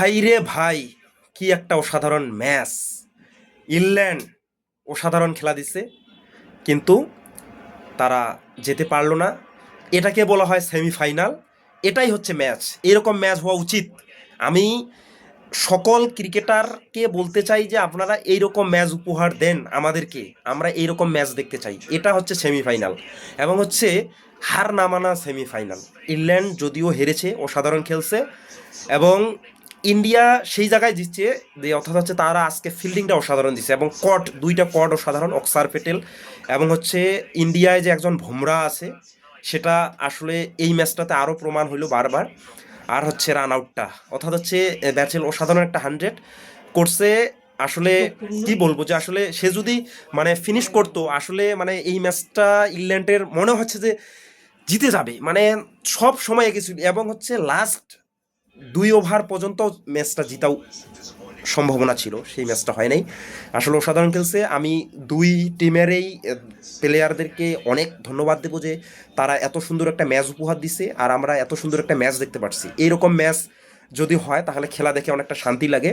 ভাই রে ভাই, কি একটা অসাধারণ ম্যাচ! ইংল্যান্ড অসাধারণ খেলা দিচ্ছে, কিন্তু তারা যেতে পারলো না। এটাকে বলা হয় সেমিফাইনাল। এটাই হচ্ছে ম্যাচ, এরকম ম্যাচ হওয়া উচিত। আমি সকল ক্রিকেটারকে বলতে চাই যে আপনারা এইরকম ম্যাচ উপহার দেন আমাদেরকে, আমরা এইরকম ম্যাচ দেখতে চাই। এটা হচ্ছে সেমিফাইনাল এবং হচ্ছে হার না মানা সেমিফাইনাল। ইংল্যান্ড যদিও হেরেছে, অসাধারণ খেলছে এবং ইন্ডিয়া সেই জায়গায় জিতছে যে অর্থাৎ হচ্ছে তারা আজকে ফিল্ডিংটা অসাধারণ দিচ্ছে এবং দুইটা কট অসাধারণ, অক্সার পেটেল এবং হচ্ছে ইন্ডিয়ায় যে একজন ভুমরা আছে সেটা আসলে এই ম্যাচটাতে আরও প্রমাণ হইলো বারবার। আর হচ্ছে রান আউটটা অর্থাৎ হচ্ছে ব্যাচেল অসাধারণ একটা 100 করছে। আসলে কি বলবো যে আসলে সে যদি মানে ফিনিশ করতো, আসলে মানে এই ম্যাচটা ইংল্যান্ডের মনে হচ্ছে যে জিতে যাবে, মানে সব সময় কিছু এবং হচ্ছে লাস্ট 2 ওভার পর্যন্ত ম্যাচটা জিতাও সম্ভাবনা ছিল, সেই ম্যাচটা হয় নাই। আসলে অসাধারণ খেলছে। আমি দুই টিমেরই প্লেয়ারদেরকে অনেক ধন্যবাদ দেবো যে তারা এত সুন্দর একটা ম্যাচ উপহার দিছে আর আমরা এত সুন্দর একটা ম্যাচ দেখতে পাচ্ছি। এইরকম ম্যাচ যদি হয় তাহলে খেলা দেখে অনেকটা শান্তি লাগে।